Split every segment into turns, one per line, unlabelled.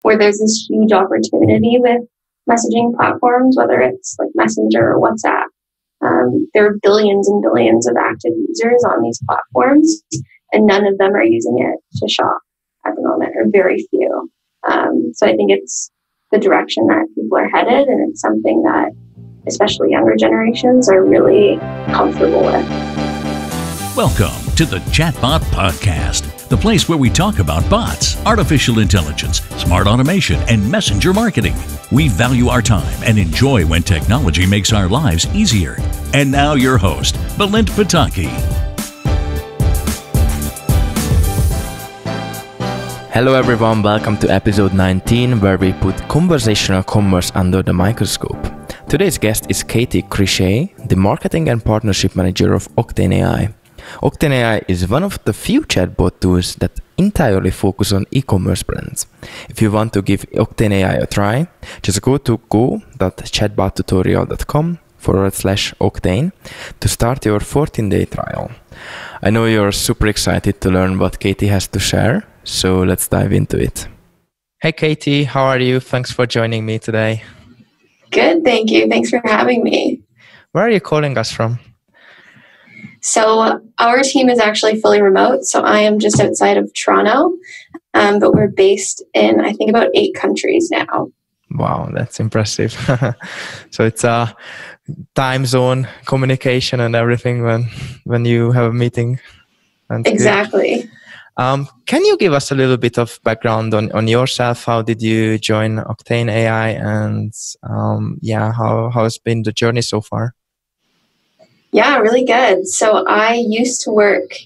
where there's this huge opportunity with messaging platforms, whether it's like Messenger or WhatsApp. There are billions and billions of active users on these platforms, and none of them are using it to shop at the moment, or very few. So I think it's the direction that people are headed, and it's something that especially younger generations are really comfortable with.
Welcome to the Chatbot Podcast, the place where we talk about bots, artificial intelligence, smart automation, and messenger marketing. We value our time and enjoy when technology makes our lives easier. And now your host, Balint Pataki.
Hello everyone, welcome to episode 19, where we put conversational commerce under the microscope. Today's guest is Krische, the marketing and partnership manager of Octane AI. Octane AI is one of the few chatbot tools that entirely focus on e-commerce brands. If you want to give Octane AI a try, just go to go.chatbottutorial.com/Octane to start your 14-day trial. I know you're super excited to learn what Katie has to share, so let's dive into it. Hey Katie, how are you? Thanks for joining me today.
Good, thank you. Thanks for having me.
Where are you calling us from?
So our team is actually fully remote. So I am just outside of Toronto, but we're based in, I think, about 8 countries now.
Wow, that's impressive. So it's a time zone communication and everything when you have a meeting. That's
exactly.
Good. Can you give us a little bit of background on yourself? How did you join Octane AI, and how has been the journey so far?
Yeah, really good. So I used to work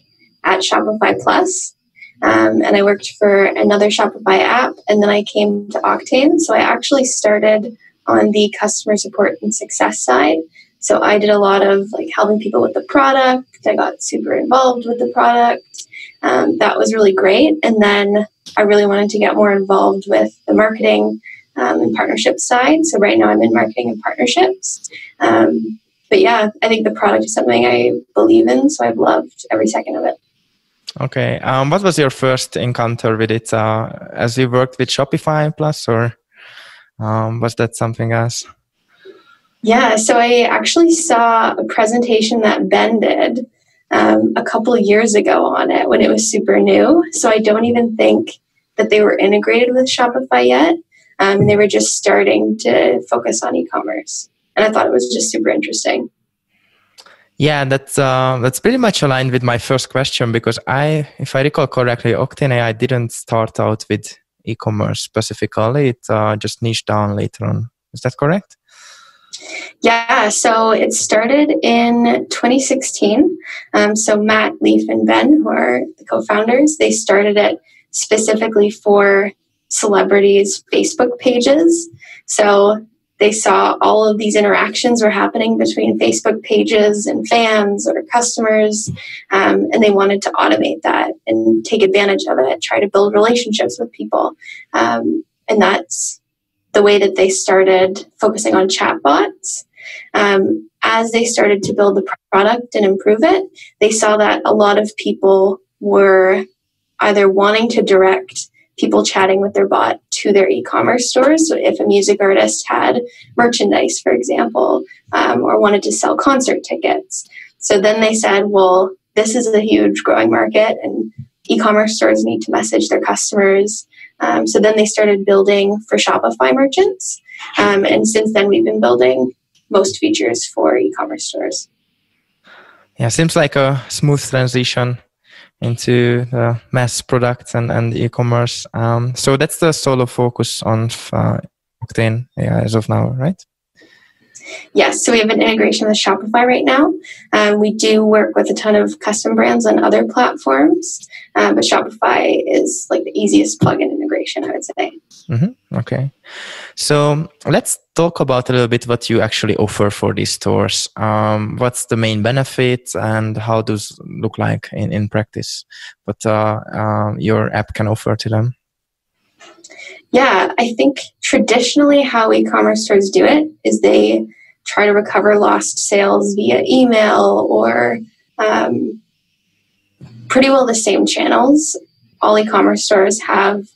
at Shopify Plus, and I worked for another Shopify app, and then I came to Octane. So I actually started on the customer support and success side. So I did a lot of helping people with the product. I got super involved with the product. That was really great. And then I really wanted to get more involved with the marketing and partnership side. So right now I'm in marketing and partnerships. But yeah, I think the product is something I believe in, so I've loved every second of it.
Okay. What was your first encounter with it? As you worked with Shopify Plus, or was that something else?
Yeah, so I actually saw a presentation that Ben did a couple of years ago on it when it was super new. So I don't even think that they were integrated with Shopify yet. They were just starting to focus on e-commerce. And I thought it was just super interesting.
Yeah, that's pretty much aligned with my first question, because if I recall correctly, Octane AI didn't start out with e-commerce specifically. It just niched down later on. Is that correct?
Yeah, so it started in 2016. So Matt, Leaf, and Ben, who are the co-founders, they started it specifically for celebrities' Facebook pages. So they saw all of these interactions were happening between Facebook pages and fans or customers, and they wanted to automate that and take advantage of it, try to build relationships with people. And that's the way that they started focusing on chatbots. As they started to build the product and improve it, they saw that a lot of people were either wanting to direct people chatting with their bot to their e-commerce stores. So if a music artist had merchandise, for example, or wanted to sell concert tickets. So then they said, well, this is a huge growing market and e-commerce stores need to message their customers. So then they started building for Shopify merchants. And since then, we've been building most features for e-commerce stores.
Yeah, seems like a smooth transition into the mass products and e-commerce. So that's the sole focus on Octane AI as of now, right?
Yes, so we have an integration with Shopify right now. We do work with a ton of custom brands on other platforms, but Shopify is the easiest plugin integration, I would say.
Mm-hmm. Okay. So let's talk about a little bit what you actually offer for these stores. What's the main benefit and how does it look like in practice? What your app can offer to them?
Yeah, I think traditionally how e-commerce stores do it is they try to recover lost sales via email or pretty well the same channels. All e-commerce stores have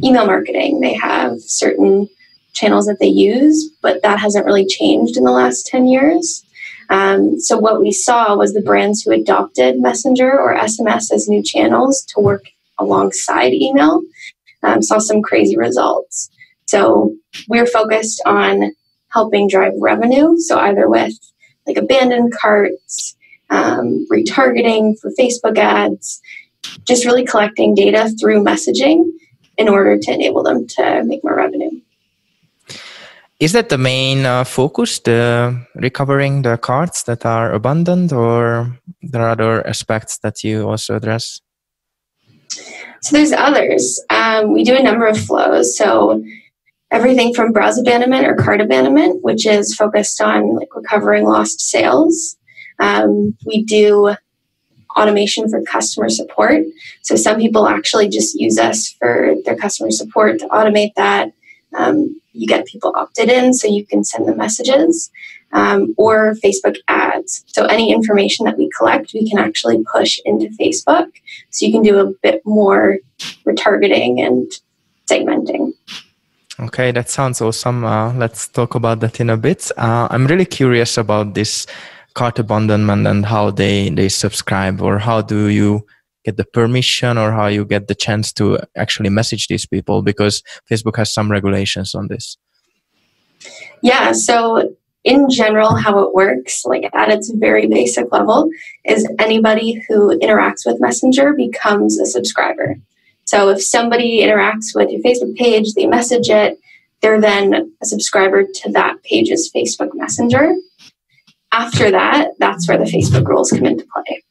email marketing. They have certain channels that they use, but that hasn't really changed in the last 10 years. So what we saw was the brands who adopted Messenger or SMS as new channels to work alongside email saw some crazy results. So we're focused on helping drive revenue. So either with like abandoned carts, retargeting for Facebook ads, just really collecting data through messaging in order to enable them to make more revenue.
Is that the main focus, the recovering the cards that are abandoned, or there are other aspects that you also address?
So there's others. We do a number of flows. So everything from browse abandonment or cart abandonment, which is focused on like recovering lost sales. We do automation for customer support. So some people actually just use us for their customer support to automate that. You get people opted in so you can send them messages, or Facebook ads. So any information that we collect, we can actually push into Facebook. So you can do a bit more retargeting and segmenting.
Okay, that sounds awesome. Let's talk about that in a bit. I'm really curious about this cart abandonment and how they subscribe, or how do you get the permission, or how you get the chance to actually message these people, because Facebook has some regulations on this.
Yeah, so in general, how it works, like at its very basic level, is anybody who interacts with Messenger becomes a subscriber. So if somebody interacts with your Facebook page, they message it, they're then a subscriber to that page's Facebook Messenger. After that, that's where the Facebook rules come into play.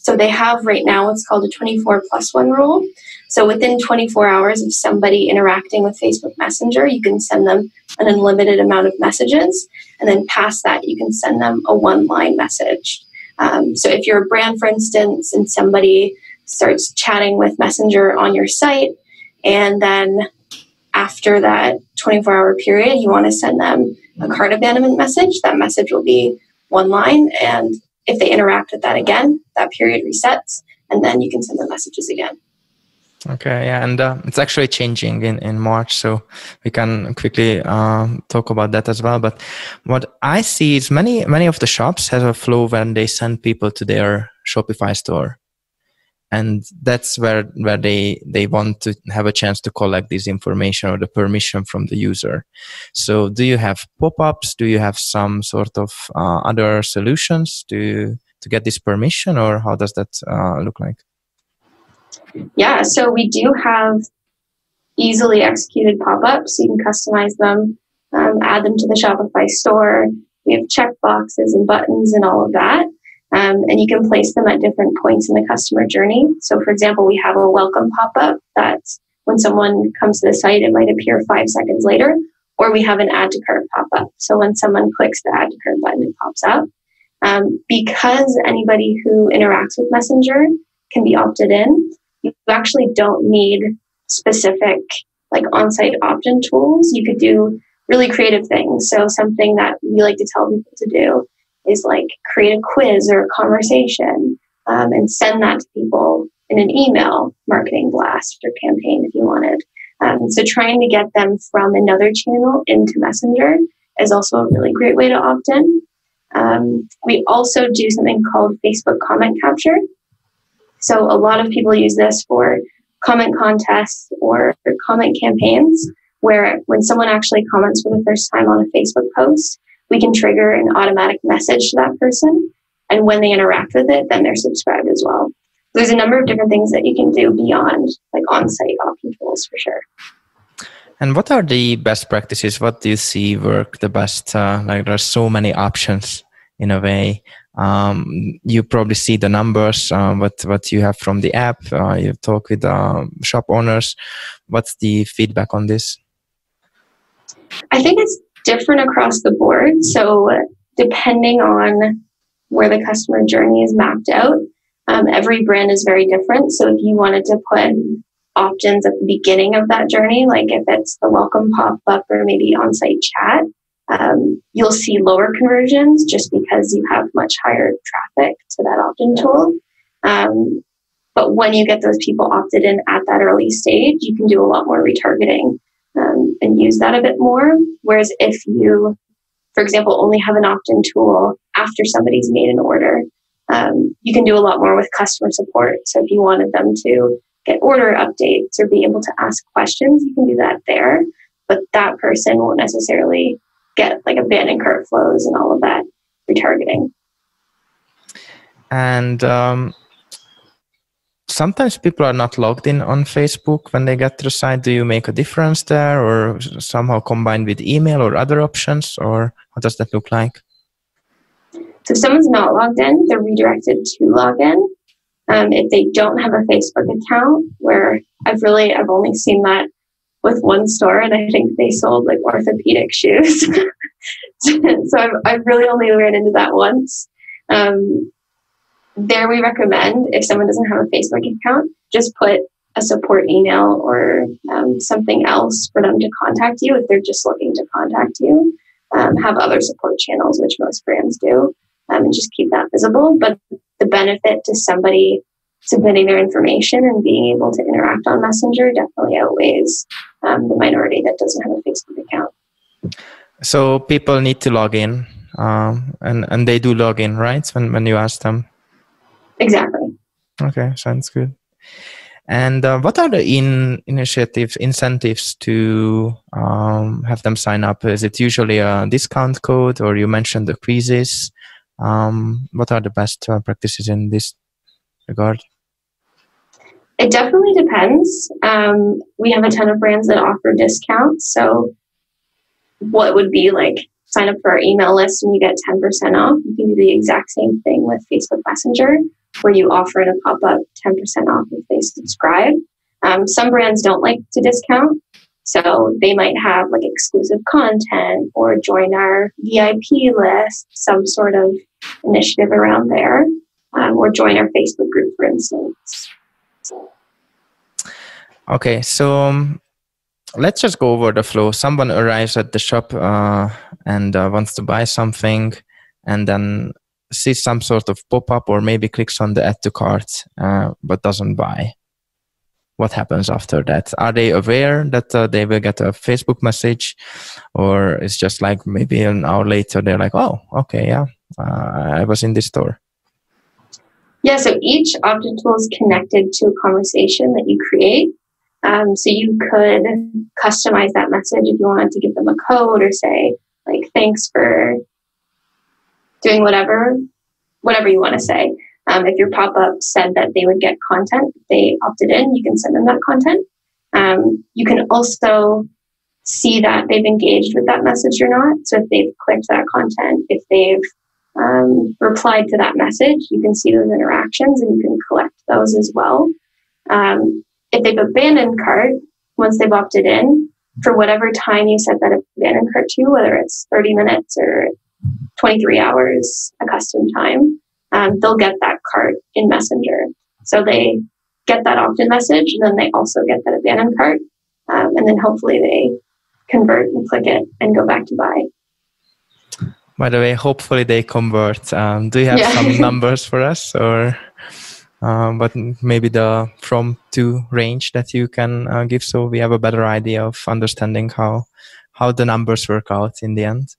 So they have right now what's called a 24+1 rule. So within 24 hours of somebody interacting with Facebook Messenger, you can send them an unlimited amount of messages. And then past that, you can send them a one-line message. So if you're a brand, for instance, and somebody starts chatting with Messenger on your site, and then after that 24-hour period, you want to send them a cart abandonment message, that message will be one line. And if they interact with that again, that period resets, and then you can send them messages again.
Okay, yeah, and it's actually changing in March, so we can quickly talk about that as well. But what I see is many of the shops have a flow when they send people to their Shopify store, and that's where they want to have a chance to collect this information or the permission from the user. So do you have pop-ups? Do you have some sort of other solutions to get this permission, or how does that look like?
Yeah, so we do have easily executed pop-ups. You can customize them, add them to the Shopify store. We have check boxes and buttons and all of that. And you can place them at different points in the customer journey. So for example, we have a welcome pop-up that when someone comes to the site, it might appear 5 seconds later, or we have an add to cart pop-up. So when someone clicks the add to cart button, it pops up. Because anybody who interacts with Messenger can be opted in, you actually don't need specific like on-site opt-in tools. You could do really creative things. So something that we like to tell people to do is like create a quiz or a conversation and send that to people in an email marketing blast or campaign if you wanted. So trying to get them from another channel into Messenger is also a really great way to opt in. We also do something called Facebook comment capture. So a lot of people use this for comment contests or comment campaigns, where when someone actually comments for the first time on a Facebook post, we can trigger an automatic message to that person. And when they interact with it, then they're subscribed as well. There's a number of different things that you can do beyond like on-site opt-in tools for sure.
And what are the best practices? What do you see work the best? Like there are so many options in a way. You probably see the numbers, what you have from the app. You talk with shop owners. What's the feedback on this?
I think it's different across the board. So depending on where the customer journey is mapped out, every brand is very different. So if you wanted to put opt-ins at the beginning of that journey, like if it's the welcome pop-up or maybe on-site chat, you'll see lower conversions just because you have much higher traffic to that opt-in tool. But when you get those people opted in at that early stage, you can do a lot more retargeting and use that a bit more. Whereas if you, for example, only have an opt-in tool after somebody's made an order, you can do a lot more with customer support. So if you wanted them to get order updates or be able to ask questions, you can do that there. But that person won't necessarily get like abandoned cart flows and all of that retargeting.
And sometimes people are not logged in on Facebook when they get to the site. Do you make a difference there, or somehow combined with email or other options, or what does that look like?
So if someone's not logged in, they're redirected to log in. If they don't have a Facebook account, where I've only seen that with one store, and I think they sold like orthopedic shoes. So I've really only ran into that once. There we recommend, if someone doesn't have a Facebook account, just put a support email or something else for them to contact you if they're just looking to contact you. Have other support channels, which most brands do, and just keep that visible. But the benefit to somebody submitting their information and being able to interact on Messenger definitely outweighs the minority that doesn't have a Facebook account.
So people need to log in, and they do log in, right? When you ask them.
Exactly.
Okay, sounds good. And what are the incentives to have them sign up? Is it usually a discount code, or you mentioned the quizzes? What are the best practices in this regard?
It definitely depends. We have a ton of brands that offer discounts. So what would be like sign up for our email list and you get 10% off? You can do the exact same thing with Facebook Messenger, where you offer in a pop-up 10% off if they subscribe. Some brands don't like to discount, so they might have like exclusive content or join our VIP list, some sort of initiative around there, or join our Facebook group, for instance.
Okay, so let's just go over the flow. Someone arrives at the shop and wants to buy something, and then sees some sort of pop-up, or maybe clicks on the add to cart but doesn't buy. What happens after that? Are they aware that they will get a Facebook message, or it's just like maybe an hour later they're like, oh, okay, yeah, I was in this store?
Yeah, so each opt-in tool is connected to a conversation that you create. So you could customize that message if you wanted to give them a code or say, like, thanks for doing whatever you want to say. If your pop-up said that they would get content, if they opted in, you can send them that content. You can also see that they've engaged with that message or not. So if they've clicked that content, if they've replied to that message, you can see those interactions and you can collect those as well. If they've abandoned cart, once they've opted in, for whatever time you set that abandoned cart to, whether it's 30 minutes or 23 hours, a custom time, they'll get that cart in Messenger. So they get that opt-in message, and then they also get that abandoned cart, and then hopefully they convert and click it and go back to buy.
By the way, hopefully they convert. Do you have some numbers for us, or but maybe the from to range that you can give, so we have a better idea of understanding how the numbers work out in the end?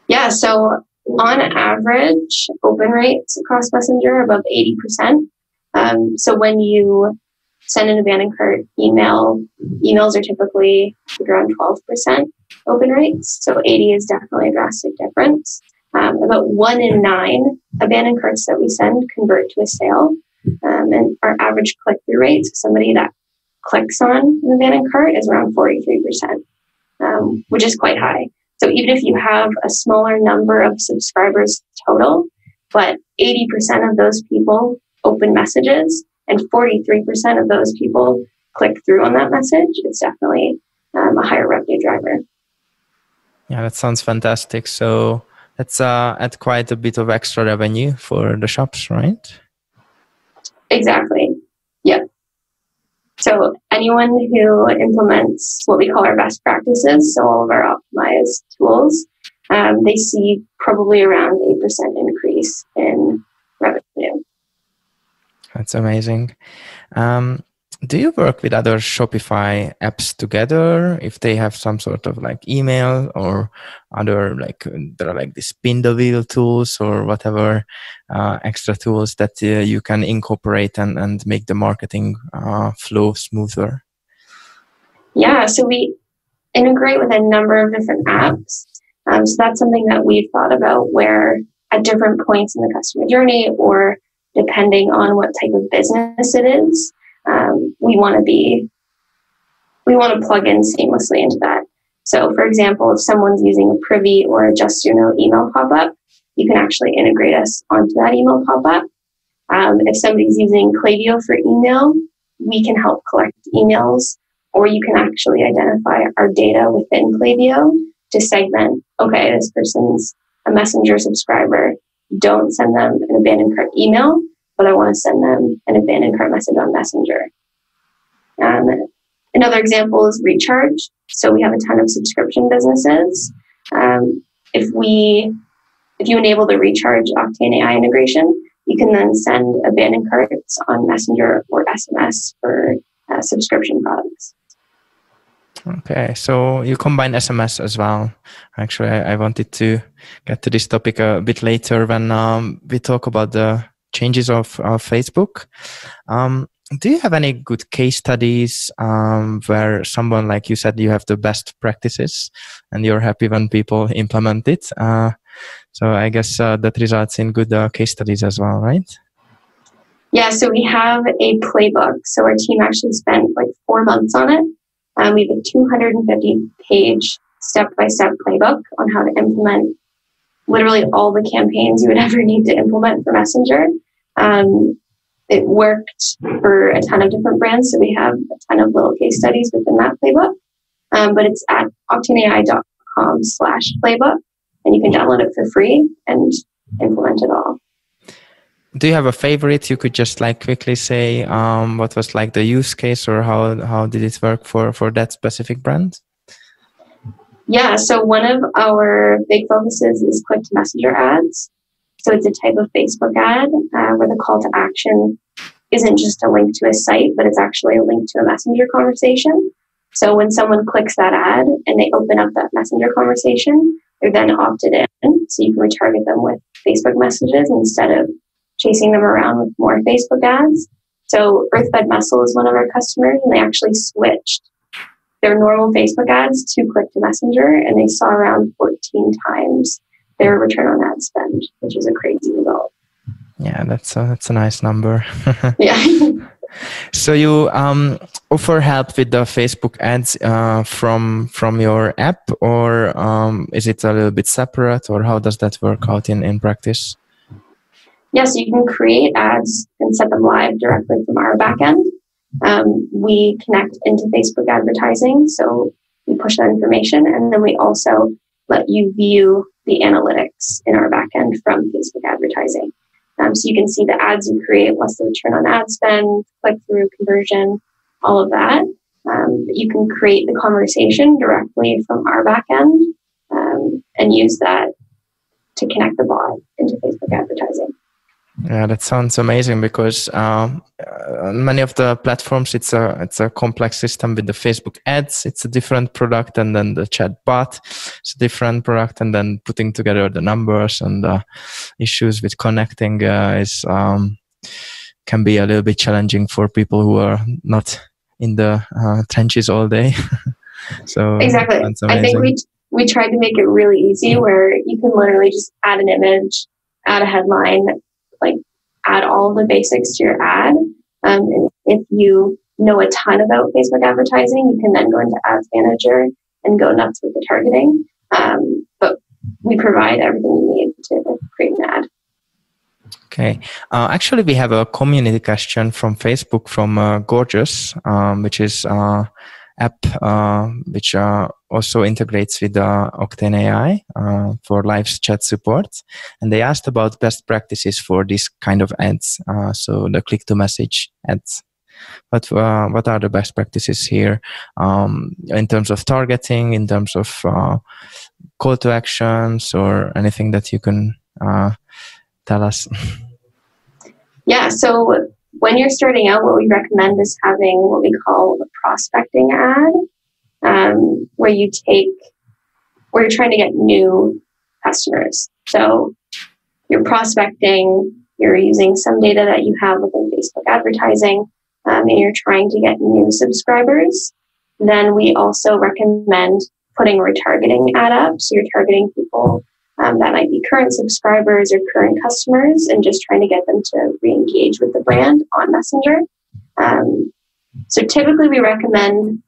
Yeah,
so on average, open rates across Messenger are above 80%. So when you send an abandoned cart emails are typically around 12% open rates. So 80 is definitely a drastic difference. About 1 in 9 abandoned carts that we send convert to a sale. And our average click-through rate, so somebody that clicks on an abandoned cart, is around 43%, which is quite high. So even if you have a smaller number of subscribers total, but 80% of those people open messages and 43% of those people click through on that message, it's definitely a higher revenue driver.
Yeah, that sounds fantastic. So that's add quite a bit of extra revenue for the shops, right?
Exactly. Yep. So anyone who implements what we call our best practices, so all of our optimized tools, they see probably around 8% increase in revenue.
That's amazing. Do you work with other Shopify apps together if they have some sort of like email or other like there are like the spin the wheel tools or whatever extra tools that you can incorporate and make the marketing flow smoother?
Yeah, so we integrate with a number of different apps. So that's something that we've thought about where at different points in the customer journey or depending on what type of business it is, we want to plug in seamlessly into that. So for example, if someone's using a Privy or a Just So You Know email pop-up, you can actually integrate us onto that email pop-up. If somebody's using Klaviyo for email, we can help collect emails, or you can actually identify our data within Klaviyo to segment, okay, this person's a Messenger subscriber. Don't send them an abandoned cart email, but I want to send them an abandoned cart message on Messenger. Another example is recharge. So we have a ton of subscription businesses. If you enable the recharge Octane AI integration, you can then send abandoned carts on Messenger or SMS for subscription products.
Okay, so you combine SMS as well. Actually, I wanted to get to this topic a bit later when we talk about the changes of Facebook. Do you have any good case studies where someone, like you said, you have the best practices and you're happy when people implement it? So I guess that results in good case studies as well, right?
Yeah, so we have a playbook. So our team actually spent like 4 months on it. We have a 250-page step-by-step playbook on how to implement literally all the campaigns you would ever need to implement for Messenger. It worked for a ton of different brands, so we have a ton of little case studies within that playbook. But it's at octaneai.com/playbook, and you can download it for free and implement it all.
Do you have a favorite? You could just like quickly say what was like the use case or how did it work for that specific brand?
Yeah, so one of our big focuses is click to messenger ads. So it's a type of Facebook ad where the call to action isn't just a link to a site, but it's actually a link to a Messenger conversation. So when someone clicks that ad and they open up that Messenger conversation, they're then opted in. So you can retarget them with Facebook messages instead of chasing them around with more Facebook ads. So Earthfed Muscle is one of our customers, and they actually switched their normal Facebook ads to click to Messenger, and they saw around 14 times their return on ad spend, which is a crazy result.
Yeah, that's a nice number.
Yeah.
So you offer help with the Facebook ads from your app, or is it a little bit separate, or how does that work out in practice?
Yeah, so you can create ads and set them live directly from our backend. We connect into Facebook advertising, so we push that information, and then we also let you view the analytics in our backend from Facebook advertising. So you can see the ads you create, what's the return on ad spend, click-through conversion, all of that. You can create the conversation directly from our backend and use that to connect the bot into Facebook advertising.
Yeah, that sounds amazing because many of the platforms, it's a complex system with the Facebook ads. It's a different product, and then the Chatbot, it's a different product, and then putting together the numbers and the issues with connecting can be a little bit challenging for people who are not in the trenches all day. So
exactly, I think we tried to make it really easy where you can literally just add an image, add a headline, like add all the basics to your ad. And if you know a ton about Facebook advertising, you can then go into Ads Manager and go nuts with the targeting. But we provide everything you need to create an ad.
Okay. Actually, we have a community question from Facebook from Gorgeous, which is app which also integrates with Octane AI for live chat support, and they asked about best practices for this kind of ads, so the click-to-message ads. But what are the best practices here in terms of targeting, in terms of call to actions, or anything that you can tell us?
Yeah, so when you're starting out, what we recommend is having what we call a prospecting ad, where you're trying to get new customers. So you're prospecting, you're using some data that you have within Facebook advertising, and you're trying to get new subscribers. Then we also recommend putting a retargeting ad up. So you're targeting people that might be current subscribers or current customers and just trying to get them to re-engage with the brand on Messenger. So typically we recommend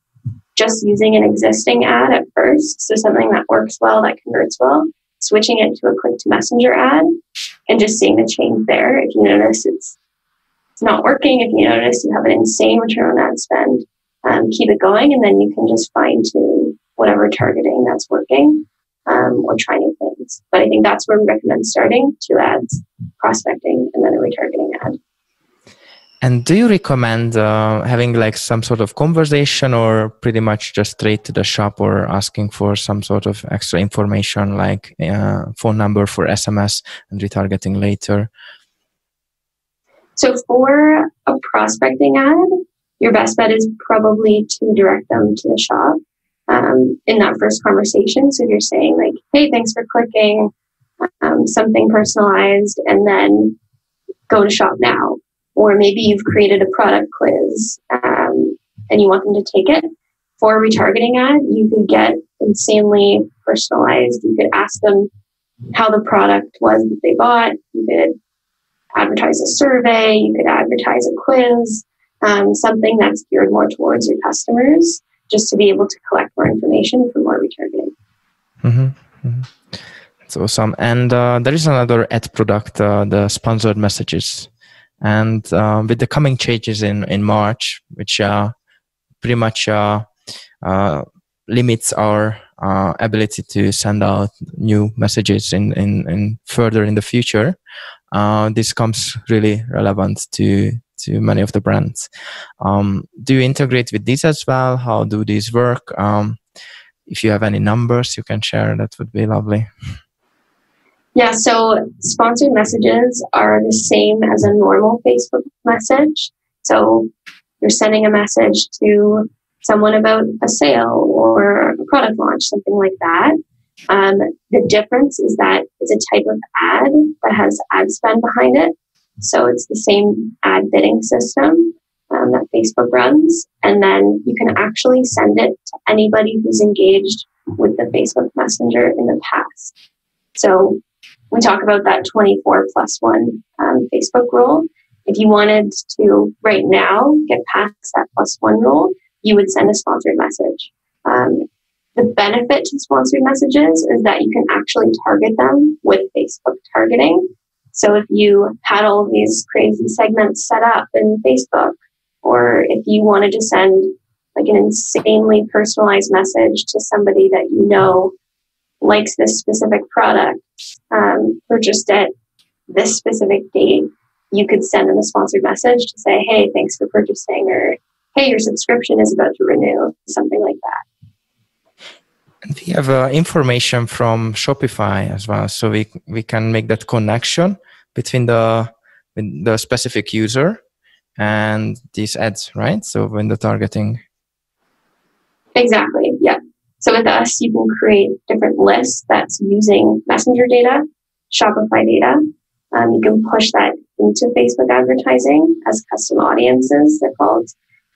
just using an existing ad at first. So something that works well, that converts well, switching it to a click to Messenger ad and just seeing the change there. If you notice it's not working, if you notice you have an insane return on ad spend, keep it going, and then you can just fine tune whatever targeting that's working, or try new things. But I think that's where we recommend starting: 2 ads, prospecting, and then a retargeting ad.
And do you recommend having like some sort of conversation, or pretty much just straight to the shop, or asking for some sort of extra information like phone number for SMS and retargeting later?
So for a prospecting ad, your best bet is probably to direct them to the shop in that first conversation. So if you're saying like, hey, thanks for clicking, something personalized, and then go to shop now. Or maybe you've created a product quiz and you want them to take it. For a retargeting ad, you could get insanely personalized. You could ask them how the product was that they bought. You could advertise a survey. You could advertise a quiz, something that's geared more towards your customers, just to be able to collect more information for more retargeting.
Mm-hmm. Mm-hmm. That's awesome. And there is another ad product, the sponsored messages. And with the coming changes in March, which pretty much limits our ability to send out new messages in further in the future, this comes really relevant to many of the brands. Do you integrate with these as well? How do these work? If you have any numbers you can share, that would be lovely.
Yeah, so sponsored messages are the same as a normal Facebook message. So you're sending a message to someone about a sale or a product launch, something like that. The difference is that it's a type of ad that has ad spend behind it. So it's the same ad bidding system that Facebook runs. And then you can actually send it to anybody who's engaged with the Facebook Messenger in the past. So we talk about that 24+1 Facebook rule. If you wanted to right now get past that +1 rule, you would send a sponsored message. The benefit to sponsored messages is that you can actually target them with Facebook targeting. So if you had all of these crazy segments set up in Facebook, or if you wanted to send like an insanely personalized message to somebody that you know likes this specific product, purchased at this specific date, you could send them a sponsored message to say, hey, thanks for purchasing, or hey, your subscription is about to renew, something like that.
And we have information from Shopify as well, so we can make that connection between the specific user and these ads, right? So when the targeting.
Exactly, yeah. So with us, you can create different lists that's using Messenger data, Shopify data. You can push that into Facebook advertising as custom audiences, they're called.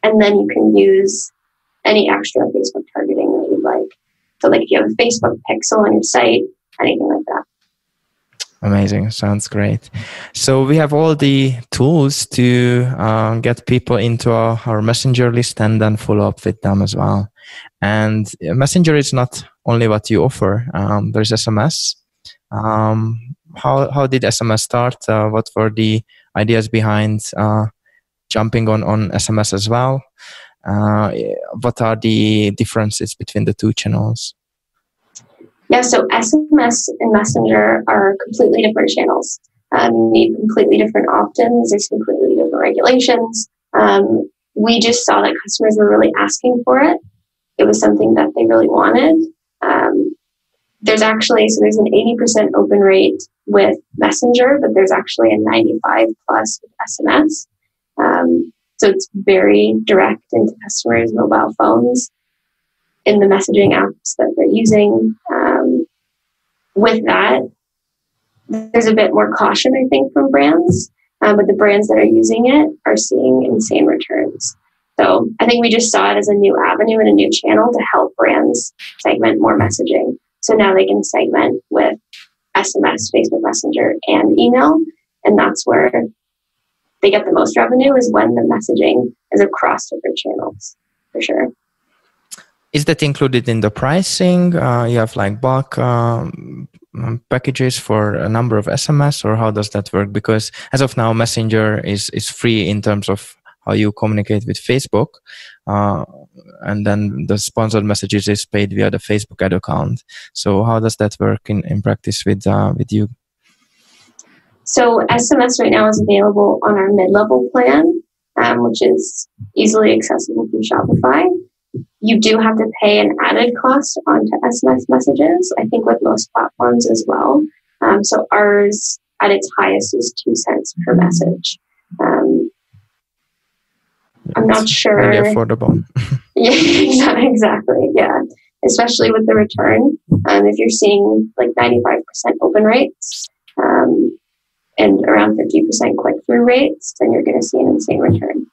And then you can use any extra Facebook targeting that you'd like. So like if you have a Facebook pixel on your site, anything like that.
Amazing. Sounds great. So we have all the tools to get people into our Messenger list and then follow up with them as well. And Messenger is not only what you offer. There's SMS. How did SMS start? What were the ideas behind jumping on SMS as well? What are the differences between the two channels?
Yeah, so SMS and Messenger are completely different channels. You need completely different opt-ins. There's completely different regulations. We just saw that customers were really asking for it. It was something that they really wanted. There's an 80% open rate with Messenger, but there's actually a 95+ with SMS. So it's very direct into customers' mobile phones in the messaging apps that they're using. With that, there's a bit more caution, I think, from brands, but the brands that are using it are seeing insane returns. So I think we just saw it as a new avenue and a new channel to help brands segment more messaging. So now they can segment with SMS, Facebook Messenger, and email. And that's where they get the most revenue, is when the messaging is across different channels, for sure.
Is that included in the pricing? You have like bulk packages for a number of SMS, or how does that work? Because as of now, Messenger is free in terms of how you communicate with Facebook, and then the sponsored messages is paid via the Facebook ad account. So how does that work in practice with you?
So SMS right now is available on our mid-level plan, which is easily accessible through Shopify. You do have to pay an added cost onto SMS messages, I think with most platforms as well. So ours at its highest is 2 cents per message. I'm not sure.
Really affordable.
Yeah, exactly. Yeah. Especially with the return. If you're seeing like 95% open rates and around 50% click-through rates, then you're going to see an insane return.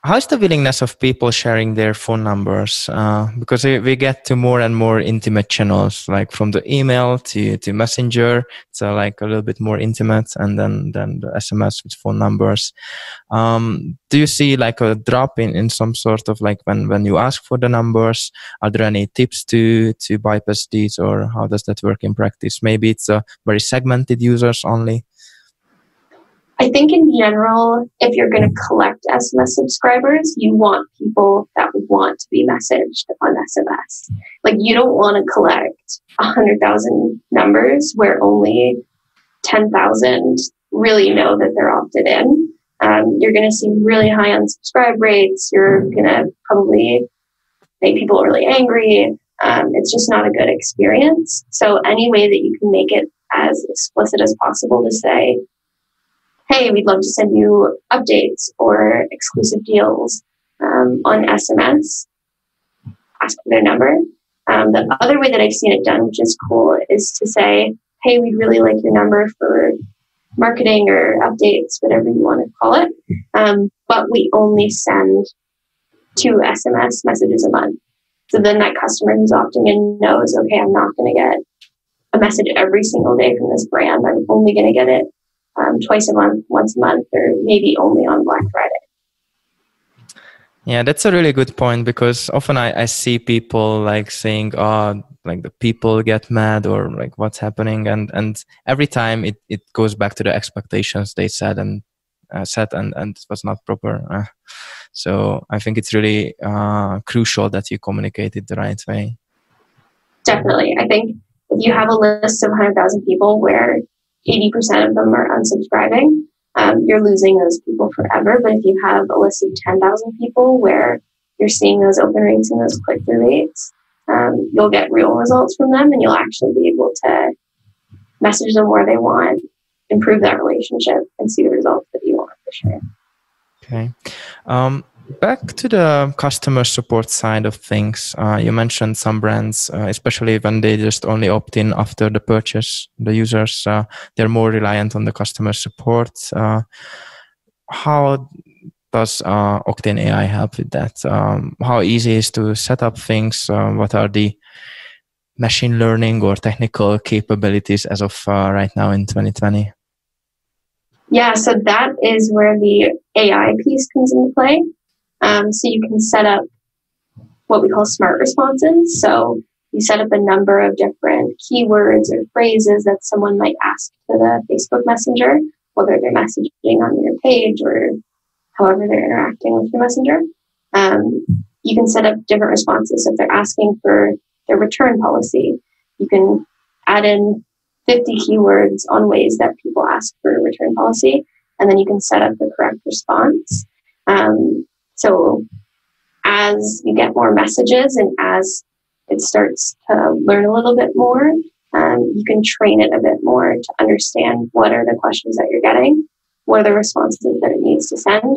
How's the willingness of people sharing their phone numbers? Because we get to more and more intimate channels, like from the email to Messenger. It's like a little bit more intimate, and then the SMS with phone numbers. Do you see like a drop in some sort of like when you ask for the numbers? Are there any tips to bypass these, or how does that work in practice? Maybe it's a very segmented users only.
I think in general, if you're going to collect SMS subscribers, you want people that want to be messaged on SMS. Like, you don't want to collect 100,000 numbers where only 10,000 really know that they're opted in. You're going to see really high unsubscribe rates. You're going to probably make people really angry. It's just not a good experience. So any way that you can make it as explicit as possible to say, hey, we'd love to send you updates or exclusive deals on SMS, ask for their number. The other way that I've seen it done, which is cool, is to say, hey, we'd really like your number for marketing or updates, whatever you want to call it. But we only send 2 SMS messages a month. So then that customer who's opting in knows, okay, I'm not going to get a message every single day from this brand. I'm only going to get it twice a month, once a month, or maybe only on Black Friday.
Yeah, that's a really good point, because often I see people like saying, oh, like the people get mad, or like what's happening. And every time it goes back to the expectations they set and it was not proper. So I think it's really crucial that you communicate it the right way. Definitely.
I think if you have a list of 100,000 people where 80% of them are unsubscribing, you're losing those people forever. But if you have a list of 10,000 people where you're seeing those open rates and those click-through rates, you'll get real results from them, and you'll actually be able to message them where they want, improve that relationship, and see the results that you want, for sure.
Okay. Back to the customer support side of things, you mentioned some brands, especially when they just only opt in after the purchase, the users, they're more reliant on the customer support. How does Octane AI help with that? How easy is to set up things? What are the machine learning or technical capabilities as of right now in 2020?
Yeah, so that is where the AI piece comes into play. So you can set up what we call smart responses. So you set up a number of different keywords or phrases that someone might ask to the Facebook Messenger, whether they're messaging on your page or however they're interacting with your Messenger. You can set up different responses. So if they're asking for their return policy, you can add in 50 keywords on ways that people ask for a return policy, and then you can set up the correct response. So as you get more messages and as it starts to learn a little bit more, you can train it a bit more to understand what are the questions that you're getting. what are the responses that it needs to send,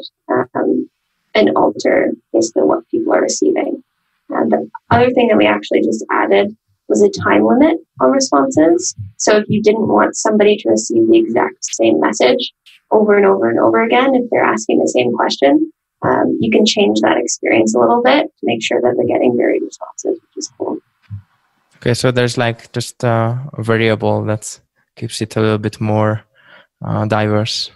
and alter basically what people are receiving. And the other thing that we actually just added was a time limit on responses. So if you didn't want somebody to receive the exact same message over and over and over again, if they're asking the same question, you can change that experience a little bit to make sure that they're getting varied responses, which is cool.
Okay, so there's like just a variable that keeps it a little bit more diverse.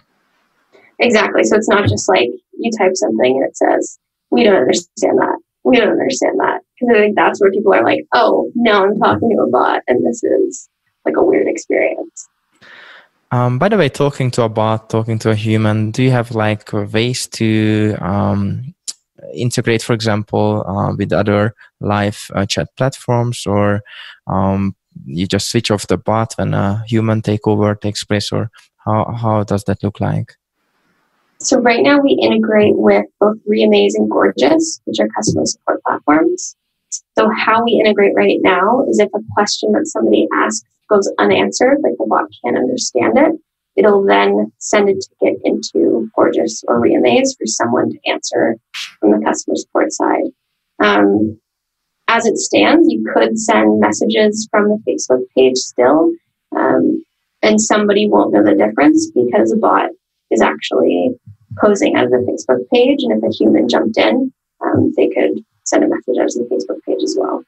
Exactly. So it's not just like you type something and it says, we don't understand that. We don't understand that. Because I think that's where people are like, oh, now I'm talking to a bot and this is like a weird experience.
By the way, talking to a bot, talking to a human, do you have like ways to integrate, for example, with other live chat platforms, or you just switch off the bot when a human takeover takes place, or how does that look like?
So right now we integrate with both Reamaze and Gorgeous, which are customer support platforms. So how we integrate right now is if a question that somebody asks goes unanswered, like the bot can't understand it, it'll then send a ticket into Gorgeous or Reamaze for someone to answer from the customer support side. As it stands, you could send messages from the Facebook page still, and somebody won't know the difference because the bot is actually posing as the Facebook page, and if a human jumped in, they could send a message out to the Facebook page as well.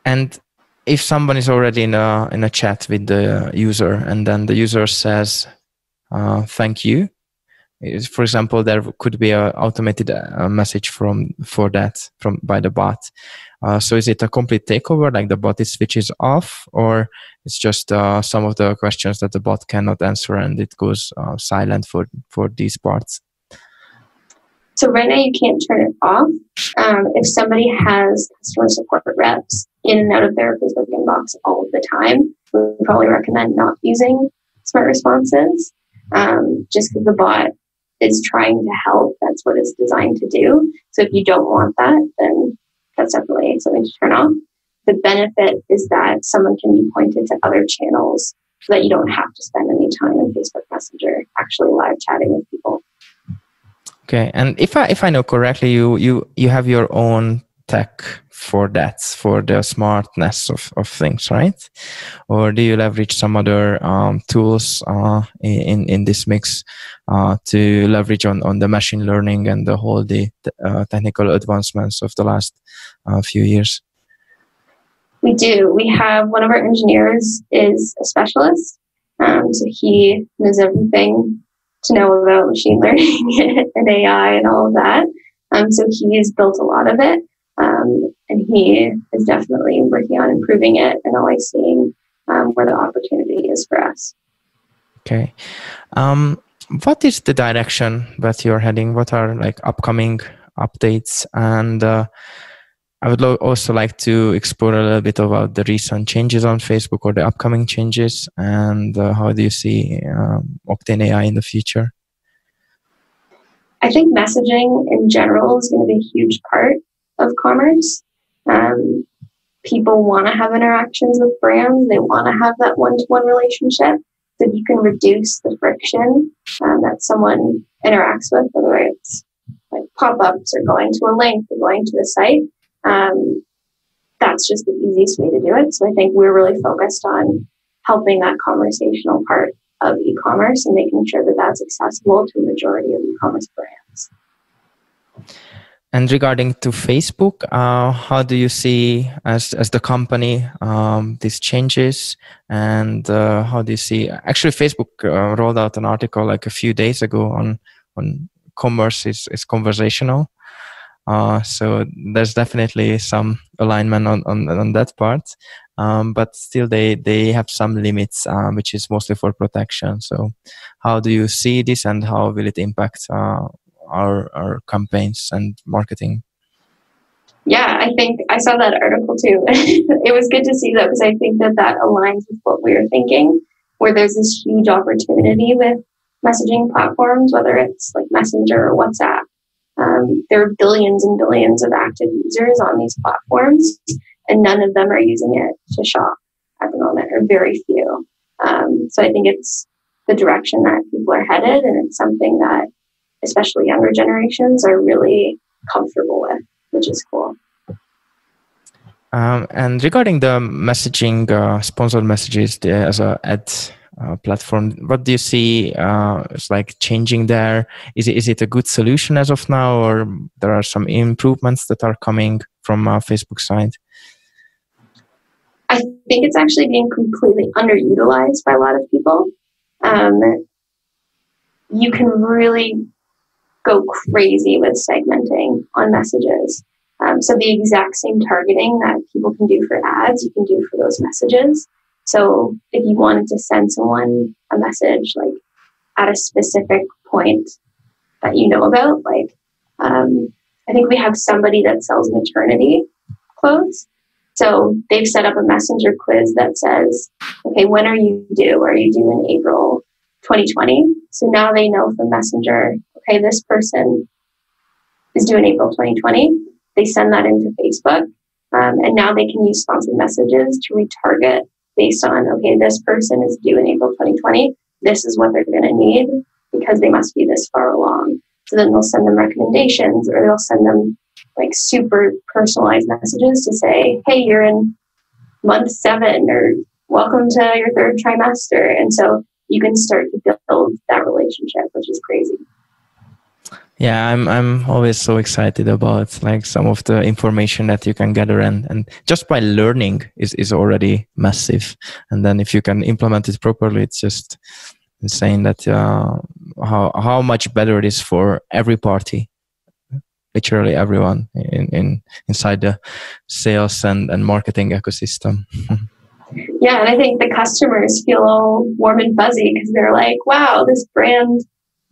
And if someone is already in a chat with the user, and then the user says, "Thank you," for example, there could be an automated message by the bot. So is it a complete takeover, like the bot is switches off, or it's just some of the questions that the bot cannot answer and it goes silent for these parts?
So right now you can't turn it off. If somebody has customer support reps in and out of their Facebook inbox all of the time, we would probably recommend not using smart responses, just because the bot is trying to help. That's what it's designed to do. So if you don't want that, then that's definitely something to turn off. The benefit is that someone can be pointed to other channels so that you don't have to spend any time in Facebook Messenger actually live chatting with people.
Okay, and if I know correctly, you have your own tech for that, for the smartness of things, right? Or do you leverage some other tools in this mix to leverage on the machine learning and the technical advancements of the last few years?
We do. We have one of our engineers is a specialist, so he knows everything to know about machine learning and AI and all of that. So he's built a lot of it, and he is definitely working on improving it and always seeing where the opportunity is for us.
Okay. What is the direction that you're heading? What are like upcoming updates? And I would also like to explore a little bit about the recent changes on Facebook or the upcoming changes, and how do you see Octane AI in the future?
I think messaging in general is going to be a huge part of commerce. People want to have interactions with brands. They want to have that one-to-one relationship. So if you can reduce the friction that someone interacts with, whether it's like pop-ups or going to a link or going to a site, that's just the easiest way to do it. So I think we're really focused on helping that conversational part of e-commerce and making sure that that's accessible to a majority of e-commerce brands.
And regarding to Facebook, how do you see as the company these changes, and how do you see? Actually, Facebook rolled out an article like a few days ago on commerce is conversational. So there's definitely some alignment on that part, but still they have some limits, which is mostly for protection. So how do you see this, and how will it impact our campaigns and marketing?
Yeah, I think I saw that article too. It was good to see that, because I think that aligns with what we were thinking, where there's this huge opportunity with messaging platforms, whether it's like Messenger or WhatsApp. There are billions and billions of active users on these platforms, and none of them are using it to shop at the moment, or very few. So I think the direction that people are headed, and it's something that especially younger generations are really comfortable with, which is cool.
And regarding the messaging, sponsored messages as a ad platform, what do you see is like changing there? Is it a good solution as of now, or there are some improvements that are coming from Facebook side?
I think it's actually being completely underutilized by a lot of people. You can really go crazy with segmenting on messages. So the exact same targeting that people can do for ads, you can do for those messages. So if you wanted to send someone a message like at a specific point that you know about, like I think we have somebody that sells maternity clothes. So they've set up a messenger quiz that says, okay, when are you due? Are you due in April 2020? So now they know from Messenger, okay, this person is due in April 2020. They send that into Facebook. And now they can use sponsored messages to retarget based on, okay, this person is due in April 2020. This is what they're going to need because they must be this far along. So then they'll send them recommendations, or they'll send them like super personalized messages to say, hey, you're in month 7, or welcome to your 3rd trimester. And so you can start to build that relationship, which is crazy.
Yeah, I'm always so excited about like some of the information that you can gather, and just by learning is already massive. And then if you can implement it properly, it's just insane that how much better it is for every party, literally everyone inside the sales and marketing ecosystem.
Yeah, and I think the customers feel all warm and fuzzy because they're like, wow, this brand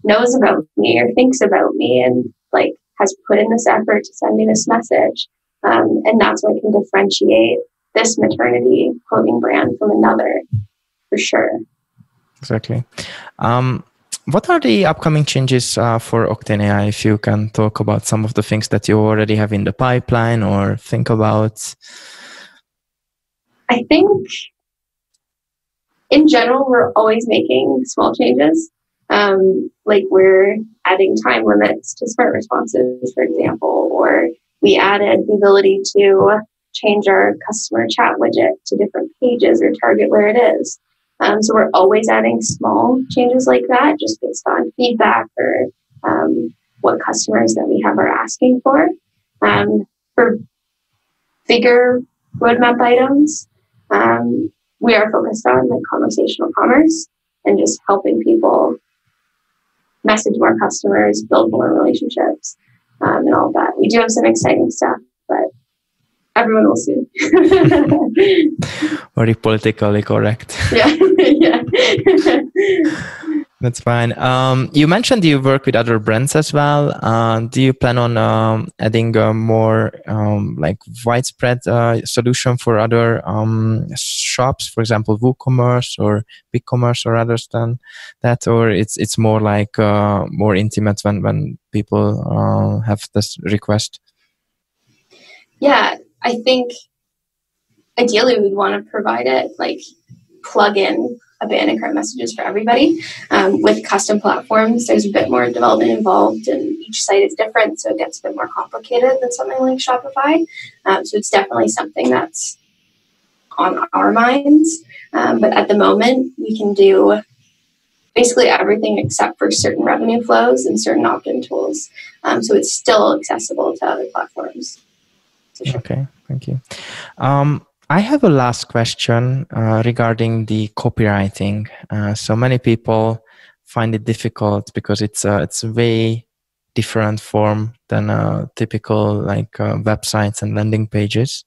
knows about me or thinks about me and like has put in this effort to send me this message. And that's what can differentiate this maternity clothing brand from another, for sure.
Exactly. What are the upcoming changes for Octane AI? If you can talk about some of the things that you already have in the pipeline or think about.
I think in general, we're always making small changes. Like we're adding time limits to smart responses, for example, or we added the ability to change our customer chat widget to different pages or target where it is. So we're always adding small changes like that, just based on feedback or what customers that we have are asking for. For bigger roadmap items, we are focused on like conversational commerce and just helping people message more customers, build more relationships, and all of that. We do have some exciting stuff, but everyone will see.
Very politically correct.
Yeah, yeah.
That's fine. You mentioned you work with other brands as well. Do you plan on adding a more like widespread solution for other shops, for example, WooCommerce or BigCommerce or others than that, or it's more like more intimate when people have this request?
Yeah, I think ideally we'd want to provide it like plug in abandoned cart messages for everybody. With custom platforms, there's a bit more development involved, and each site is different, so it gets a bit more complicated than something like Shopify. So it's definitely something that's on our minds. But at the moment, we can do basically everything except for certain revenue flows and certain opt-in tools. So it's still accessible to other platforms. Sure.
Okay, thank you. I have a last question regarding the copywriting. So many people find it difficult because it's a way different form than typical like websites and landing pages.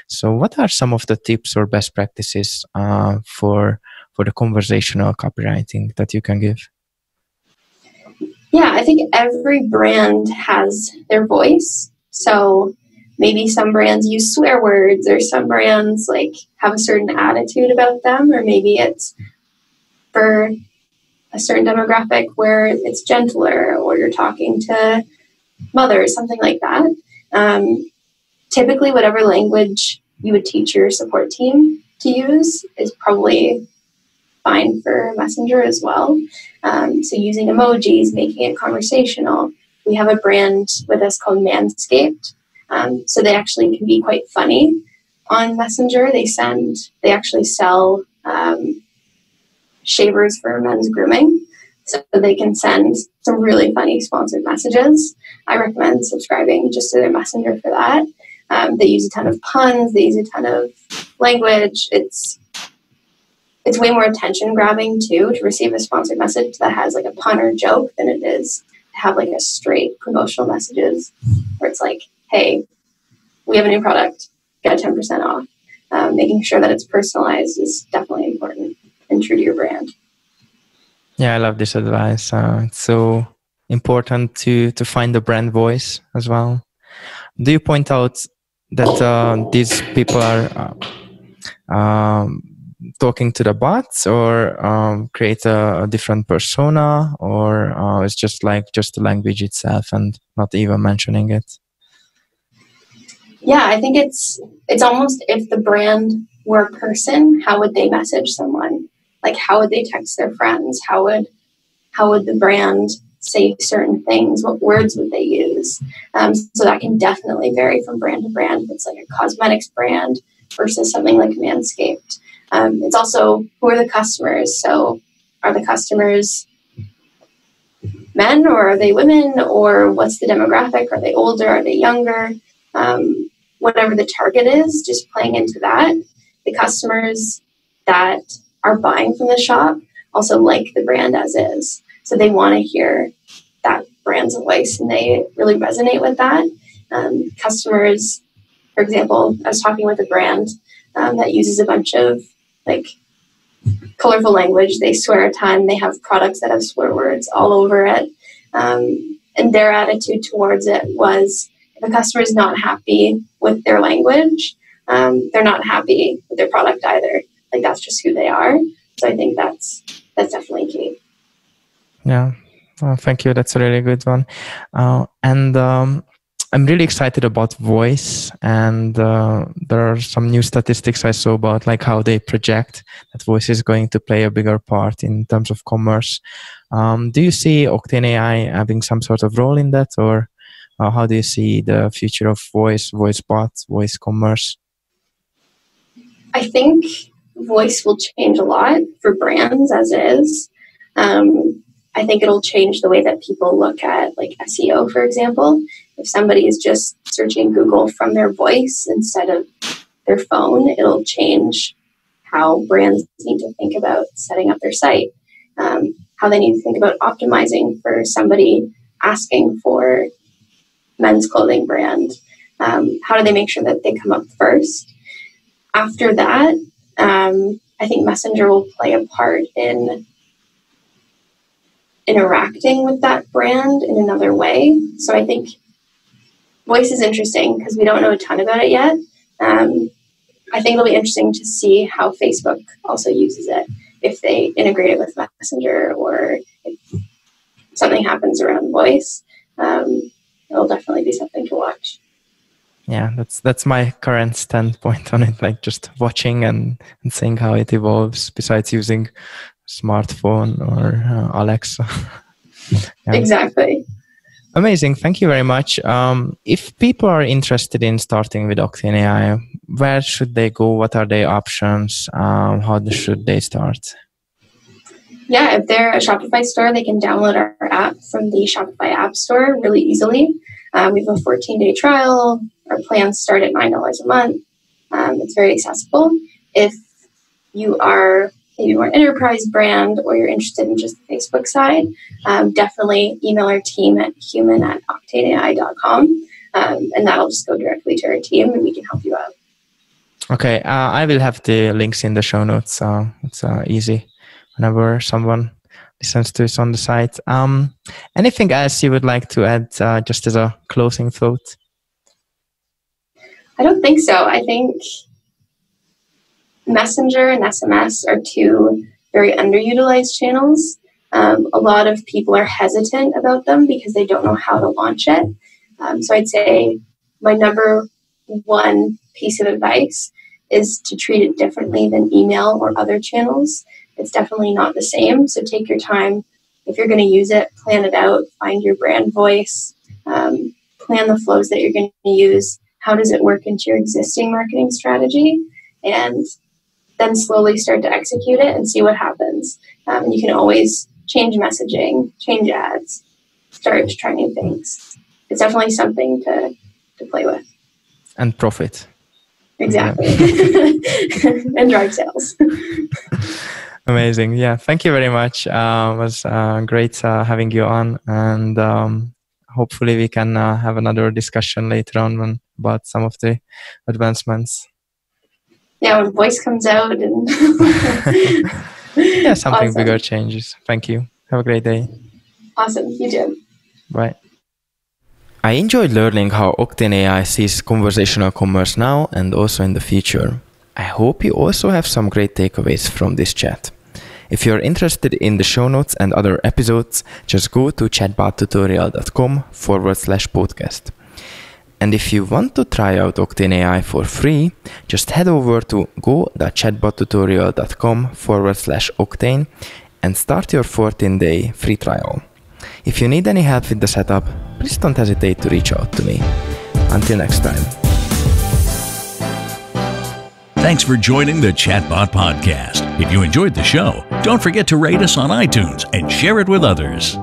So what are some of the tips or best practices for the conversational copywriting that you can give?
Yeah, I think every brand has their voice. So maybe some brands use swear words, or some brands like have a certain attitude about them, or maybe it's for a certain demographic where it's gentler, or you're talking to mothers, something like that. Typically, whatever language you would teach your support team to use is probably fine for Messenger as well. So using emojis, making it conversational. We have a brand with us called Manscaped. So they actually can be quite funny on Messenger. They actually sell shavers for men's grooming. So they can send some really funny sponsored messages. I recommend subscribing just to their Messenger for that. They use a ton of puns. They use a ton of language. It's way more attention grabbing too to receive a sponsored message that has like a pun or joke than it is to have like a straight promotional messages where it's like, hey, we have a new product, get 10% off. Making sure that it's personalized is definitely important and true to your brand.
Yeah, I love this advice. It's so important to find the brand voice as well. Do you point out that these people are talking to the bots, or create a different persona, or it's just the language itself and not even mentioning it?
Yeah, I think it's almost if the brand were a person, how would they message someone? Like, how would they text their friends? How would the brand say certain things? What words would they use? So that can definitely vary from brand to brand. If it's like a cosmetics brand versus something like Manscaped. It's also who are the customers? So are the customers men or are they women? Or what's the demographic? Are they older? Are they younger? Whatever the target is, just playing into that. The customers that are buying from the shop also like the brand as is. So they want to hear that brand's voice and they really resonate with that. Customers, for example, I was talking with a brand that uses a bunch of like colorful language. They swear a ton. They have products that have swear words all over it. And their attitude towards it was, if a customer is not happy with their language, they're not happy with their product either. Like, that's just who they are. So I think that's definitely key.
Yeah. Oh, thank you. That's a really good one. And I'm really excited about voice. And there are some new statistics I saw about like how they project that voice is going to play a bigger part in terms of commerce. Do you see Octane AI having some sort of role in that, or how do you see the future of voice bots, voice commerce?
I think voice will change a lot for brands as is. I think it'll change the way that people look at like SEO, for example. If somebody is just searching Google from their voice instead of their phone, it'll change how brands need to think about setting up their site, how they need to think about optimizing for somebody asking for men's clothing brand. How do they make sure that they come up first? After that, I think Messenger will play a part in interacting with that brand in another way. So I think voice is interesting because we don't know a ton about it yet. I think it'll be interesting to see how Facebook also uses it, if they integrate it with Messenger or if something happens around voice. It'll definitely be something to watch.
Yeah, that's my current standpoint on it, like just watching and seeing how it evolves, besides using smartphone or Alexa. Yeah.
Exactly.
Amazing. Thank you very much. If people are interested in starting with Octane AI, where should they go? What are their options? How should they start?
Yeah, if they're a Shopify store, they can download our app from the Shopify App Store really easily. We have a 14-day trial. Our plans start at $9 a month. It's very accessible. If you are maybe more enterprise brand or you're interested in just the Facebook side, definitely email our team at human@octaneai.com, and that'll just go directly to our team and we can help you out.
Okay, I will have the links in the show notes. It's easy whenever someone listens to us on the site. Anything else you would like to add just as a closing thought?
I don't think so. I think Messenger and SMS are two very underutilized channels. A lot of people are hesitant about them because they don't know how to launch it. So I'd say my number one piece of advice is to treat it differently than email or other channels. it's definitely not the same. So take your time. If you're going to use it, plan it out, find your brand voice, plan the flows that you're going to use. How does it work into your existing marketing strategy? And then slowly start to execute it and see what happens. You can always change messaging, change ads, start to try new things. It's definitely something to play with.
And profit.
Exactly. And drive sales.
Amazing. Yeah. Thank you very much. It was great having you on. And hopefully we can have another discussion later on about some of the advancements.
Yeah, when voice comes out and
yeah, something
awesome.
bigger changes. Thank you. Have a great day.
Awesome. You too.
Bye. I enjoyed learning how Octane AI sees conversational commerce now and also in the future. I hope you also have some great takeaways from this chat. If you're interested in the show notes and other episodes, just go to chatbottutorial.com/podcast. And if you want to try out Octane AI for free, just head over to go.chatbottutorial.com/Octane and start your 14-day free trial. If you need any help with the setup, please don't hesitate to reach out to me. Until next time.
Thanks for joining the Chatbot Podcast. If you enjoyed the show, don't forget to rate us on iTunes and share it with others.